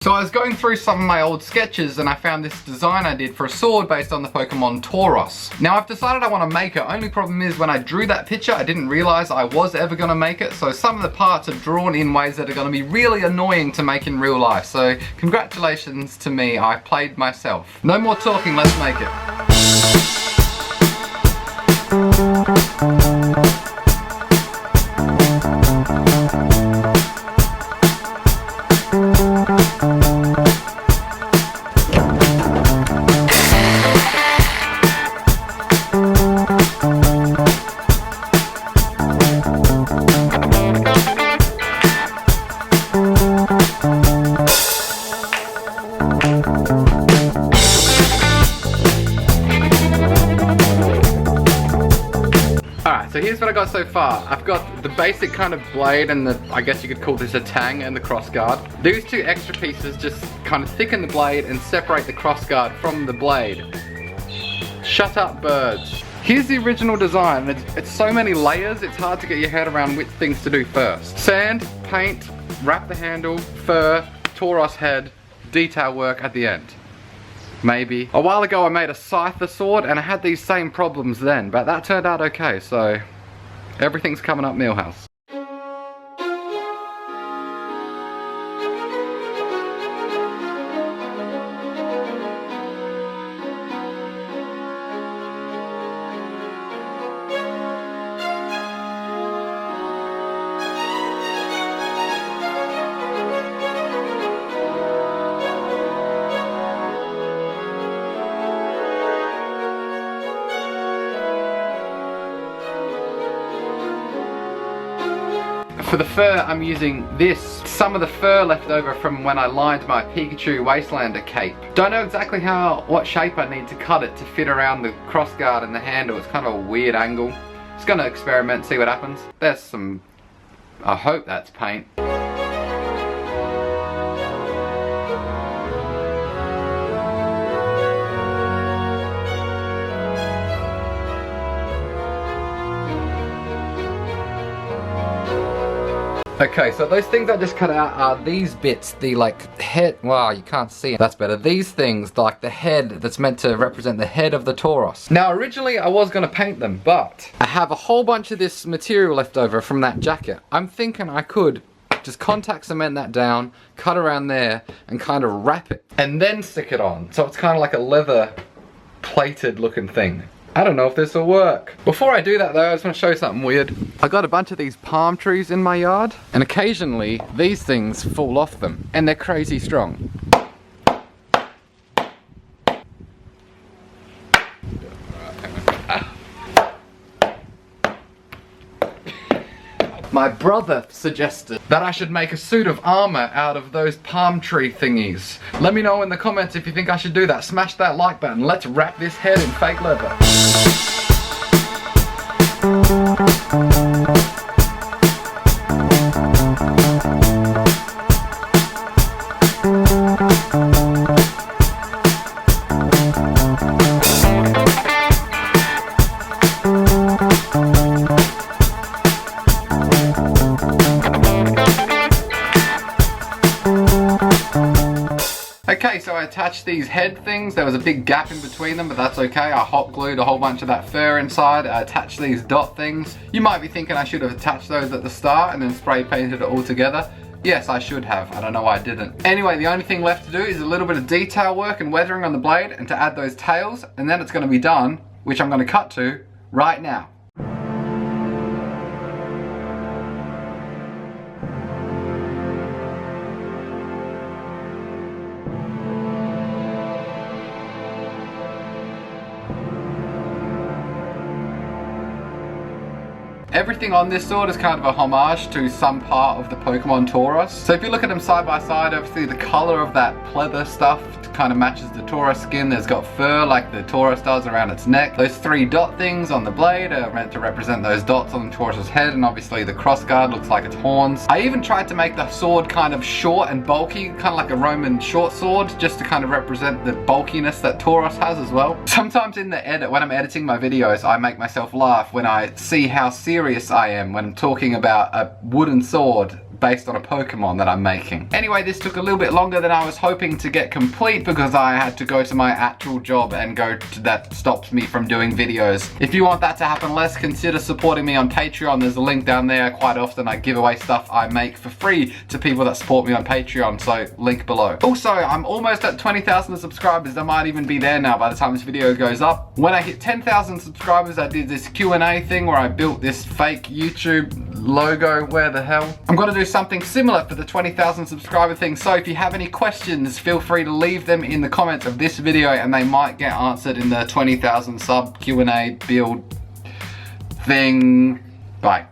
So I was going through some of my old sketches and I found this design I did for a sword based on the Pokemon Tauros. Now I've decided I want to make it, only problem is when I drew that picture I didn't realise I was ever going to make it, so some of the parts are drawn in ways that are going to be really annoying to make in real life. So congratulations to me, I played myself. No more talking, let's make it. So here's what I got so far. I've got the basic kind of blade and the, I guess you could call this a tang, and the crossguard. These two extra pieces just kind of thicken the blade and separate the crossguard from the blade. Shut up, birds. Here's the original design. It's so many layers, it's hard to get your head around which things to do first. Sand, paint, wrap the handle, fur, Tauros head, detail work at the end. Maybe. A while ago I made a Scyther sword and I had these same problems then, but that turned out okay, so everything's coming up Millhouse. For the fur, I'm using some of the fur left over from when I lined my Pikachu Wastelander cape. Don't know exactly what shape I need to cut it to fit around the crossguard and the handle. It's kind of a weird angle. Just gonna experiment, see what happens. There's some, I hope that's paint. Okay, so those things I just cut out are these bits, the like head, wow, you can't see it, that's better. These things, like the head that's meant to represent the head of the Tauros. Now originally I was gonna paint them, but I have a whole bunch of this material left over from that jacket. I'm thinking I could just contact cement that down, cut around there, and kind of wrap it, and then stick it on. So it's kind of like a leather plated looking thing. I don't know if this will work. Before I do that though, I just want to show you something weird. I got a bunch of these palm trees in my yard, and occasionally these things fall off them, and they're crazy strong. My brother suggested that I should make a suit of armor out of those palm tree thingies. Let me know in the comments if you think I should do that. Smash that like button. Let's wrap this head in fake leather. Okay, so I attached these head things. There was a big gap in between them, but that's okay. I hot glued a whole bunch of that fur inside. I attached these dot things. You might be thinking I should have attached those at the start and then spray painted it all together. Yes, I should have. I don't know why I didn't. Anyway, the only thing left to do is a little bit of detail work and weathering on the blade and to add those tails, and then it's going to be done, which I'm going to cut to right now. Everything on this sword is kind of a homage to some part of the Pokemon Tauros. So if you look at them side by side, obviously the color of that pleather stuff kind of matches the Tauros skin. There's got fur like the Tauros does around its neck. Those three dot things on the blade are meant to represent those dots on Tauros's head, and obviously the crossguard looks like its horns. I even tried to make the sword kind of short and bulky, kind of like a Roman short sword, just to kind of represent the bulkiness that Tauros has as well. Sometimes in the edit, when I'm editing my videos, I make myself laugh when I see how serious I am when I'm talking about a wooden sword based on a Pokemon that I'm making. Anyway, this took a little bit longer than I was hoping to get complete because I had to go to my actual job and that stops me from doing videos. If you want that to happen less, consider supporting me on Patreon. There's a link down there. Quite often I give away stuff I make for free to people that support me on Patreon, so link below. Also, I'm almost at 20,000 subscribers. I might even be there now by the time this video goes up. When I hit 10,000 subscribers, I did this Q&A thing where I built this fake YouTube logo. Where the hell? I'm gonna do something similar for the 20,000 subscriber thing, so if you have any questions, feel free to leave them in the comments of this video and they might get answered in the 20,000 sub Q&A build thing. Bye.